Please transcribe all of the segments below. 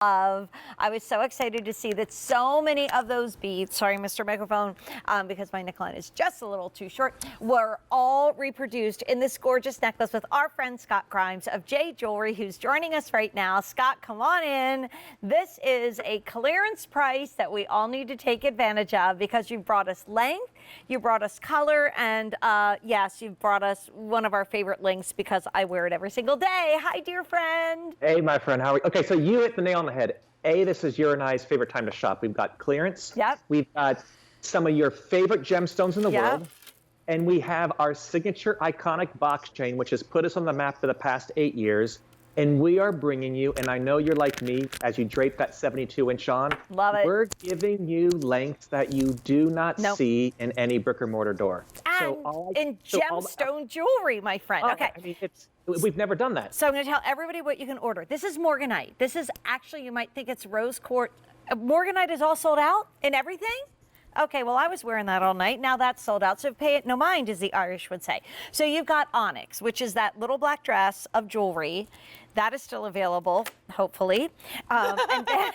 I was so excited to see that so many of those beads, sorry, Mr. Microphone, because my neckline is just a little too short, were all reproduced in this gorgeous necklace with our friend Scott Grimes of J Jewelry, who's joining us right now. Scott, come on in. This is a clearance price that we all need to take advantage of because you brought us length, you brought us color, and yes, you've brought us one of our favorite links because I wear it every single day. Hi, dear friend. Hey, my friend, how are you? Okay, so you hit the nail on the head. This is your and I's favorite time to shop. We've got clearance. Yep. We've got some of your favorite gemstones in the world. And we have our signature iconic box chain, which has put us on the map for the past 8 years. And we are bringing you, and I know you're like me, as you drape that 72-inch on. Love it. We're giving you lengths that you do not see in any brick or mortar door. And gemstone jewelry, my friend. Okay. I mean, we've never done that. So I'm going to tell everybody what you can order. This is morganite. This is actually, you might think it's rose quartz. Morganite is all sold out in everything? Okay, well, I was wearing that all night. Now that's sold out. So pay it no mind, as the Irish would say. So you've got onyx, which is that little black dress of jewelry. That is still available, hopefully. And then,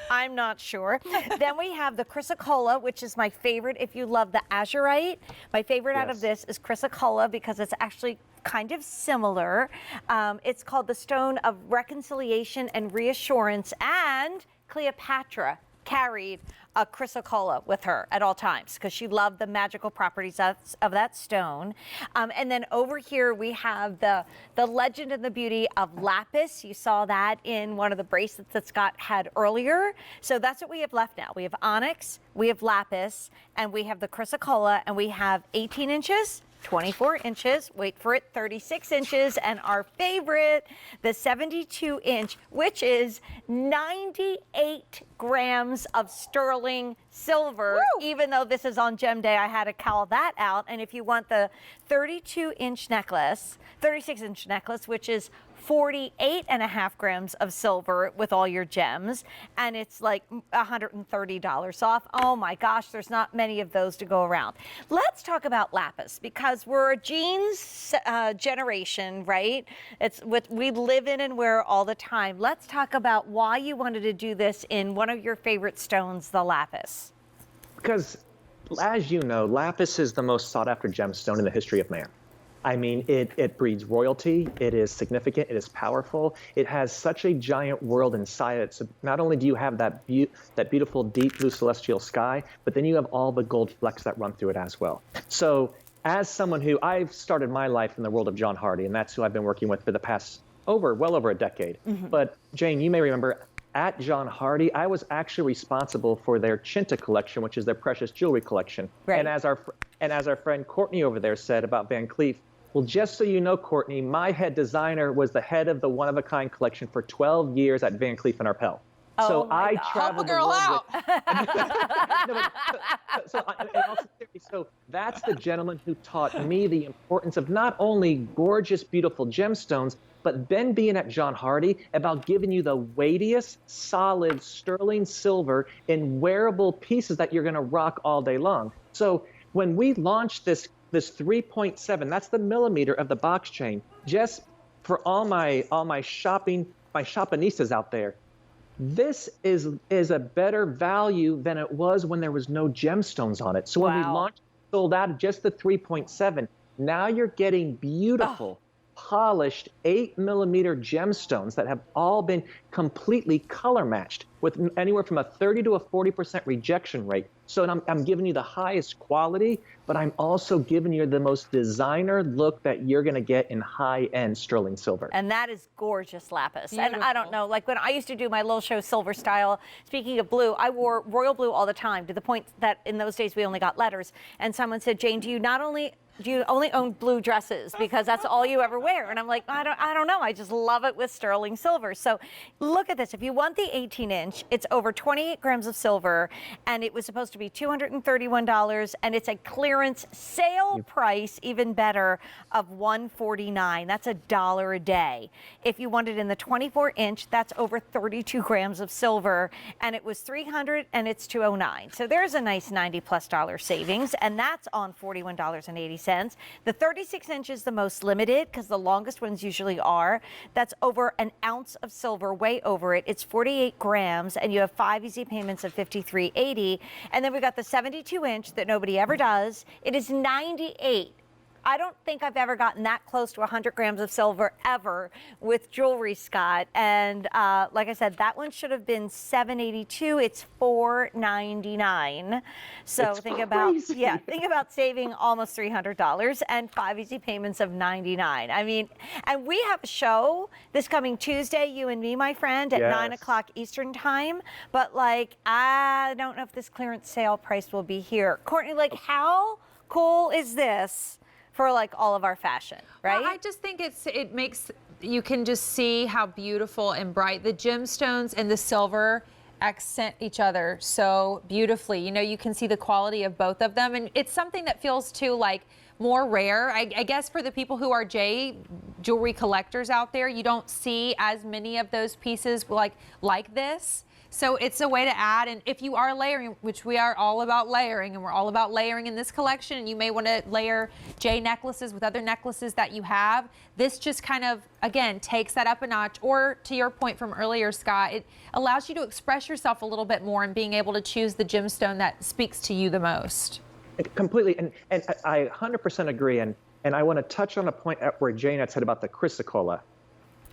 I'm not sure. Then we have the chrysocolla, which is my favorite if you love the azurite. My favorite out of this is chrysocolla because it's actually kind of similar. It's called the Stone of Reconciliation and Reassurance, and Cleopatra carried a chrysocolla with her at all times because she loved the magical properties of that stone. And then over here we have the legend and the beauty of lapis. You saw that in one of the bracelets that Scott had earlier. So that's what we have left now. We have onyx, we have lapis, and we have the chrysocolla, and we have 18 inches, 24 inches, wait for it, 36 inches, and our favorite, the 72-inch, which is 98 grams of sterling silver. Woo! Even though this is on Gem Day, I had to call that out. And if you want the 32-inch necklace, 36-inch necklace, which is 48.5 grams of silver with all your gems, and it's like $130 off. Oh my gosh, there's not many of those to go around. Let's talk about lapis because we're a jeans generation, right? It's what we live in and wear all the time. Let's talk about why you wanted to do this in one of your favorite stones, the lapis. Because, as you know, lapis is the most sought after gemstone in the history of man. I mean, it breeds royalty, it is significant, it is powerful, it has such a giant world inside it. So not only do you have that beautiful deep blue celestial sky, but then you have all the gold flecks that run through it as well. So as someone who, I've started my life in the world of John Hardy, and that's who I've been working with for the past well over a decade. But Jane, you may remember, at John Hardy, I was actually responsible for their Chinta collection, which is their precious jewelry collection. Right. And as our friend Courtney over there said about Van Cleef, well, just so you know, Courtney, my head designer was the head of the one-of-a-kind collection for 12 years at Van Cleef & Arpels. Oh, so I traveled the world so that's the gentleman who taught me the importance of not only gorgeous, beautiful gemstones, but then being at John Hardy about giving you the weightiest, solid sterling silver in wearable pieces that you're going to rock all day long. So when we launched this 3.7, that's the millimeter of the box chain, just for all my shoppinistas out there, this is a better value than it was when there was no gemstones on it. So when we launched, sold out just the 3.7, now you're getting beautiful, polished 8mm gemstones that have all been completely color matched with anywhere from a 30 to a 40% rejection rate. So I'm giving you the highest quality, but I'm also giving you the most designer look that you're going to get in high-end sterling silver. And that is gorgeous lapis. Beautiful. And I don't know, like when I used to do my little show Silver Style, speaking of blue, I wore royal blue all the time to the point that in those days we only got letters. And someone said, Jane, do you only own blue dresses because that's all you ever wear? And I'm like, I don't know. I just love it with sterling silver. So look at this. If you want the 18-inch, it's over 28 grams of silver, and it was supposed to be $231, and it's a clearance sale price, even better, of $149. That's $1 a day. If you want it in the 24-inch, that's over 32 grams of silver, and it was $300, and it's $209. So there's a nice $90+ savings, and that's on $41.80. cents. The 36 inch is the most limited because the longest ones usually are. That's over an ounce of silver, way over it. It's 48 grams, and you have 5 easy payments of $53.80. And then we got the 72 inch that nobody ever does. It is $98. I don't think I've ever gotten that close to 100 grams of silver ever with jewelry, Scott. And like I said, that one should have been $782. It's $499. So It's think crazy. about saving almost $300 and 5 easy payments of $99. I mean, and we have a show this coming Tuesday, you and me, my friend, at 9 o'clock Eastern time. But like, I don't know if this clearance sale price will be here. Courtney, like, how cool is this for like all of our fashion, right? Well, I just think it makes, you can just see how beautiful and bright the gemstones and the silver accent each other so beautifully. You know, you can see the quality of both of them, and it's something that feels too like more rare. I guess for the people who are jewelry collectors out there, you don't see as many of those pieces like this. So it's a way to add, and if you are layering, which we are all about layering, and we're all about layering in this collection, and you may want to layer J necklaces with other necklaces that you have, this just kind of, again, takes that up a notch. Or to your point from earlier, Scott, it allows you to express yourself a little bit more and being able to choose the gemstone that speaks to you the most. Completely, and I 100% agree, and I want to touch on a point where Jane had said about the chrysocolla.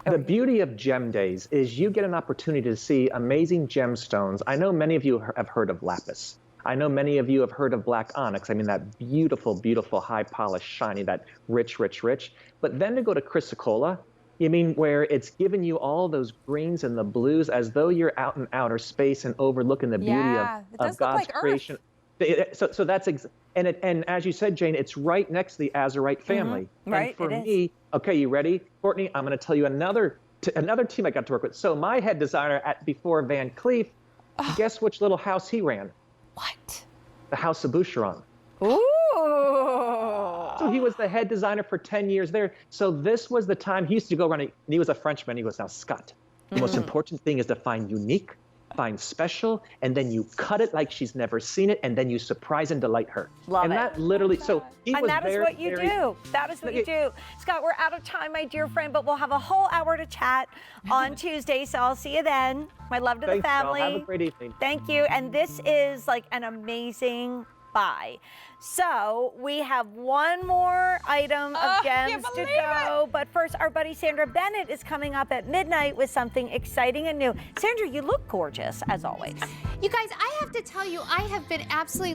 The beauty of Gem Days is you get an opportunity to see amazing gemstones. I know many of you have heard of lapis. I know many of you have heard of black onyx. I mean, that beautiful, beautiful, high polished, shiny, that rich, rich, rich. But then to go to chrysocolla, you mean where it's giving you all those greens and the blues as though you're out in outer space and overlooking the beauty of God's creation. So that's and as you said, Jane, it's right next to the Azurite family. Right, and for me, okay, you ready, Courtney? I'm going to tell you another team I got to work with. So my head designer before Van Cleef, guess which little house he ran? What? The House of Boucheron. Ooh. So he was the head designer for 10 years there. So this was the time he used to go around, and he was a Frenchman. He goes, now, Scott, the most important thing is to find unique, find special, and then you cut it like she's never seen it, and then you surprise and delight her. Love and it. that literally, so he And was that is very, what you very, do. That is what you do. Scott, we're out of time, my dear friend, but we'll have a whole hour to chat on Tuesday, so I'll see you then. My love to the Thanks, y'all. family. Have a great evening. Thank you. And this is like an amazing buy. So we have one more item of gems to go. But first, our buddy Sandra Bennett is coming up at midnight with something exciting and new. Sandra, you look gorgeous, as always. You guys, I have to tell you, I have been absolutely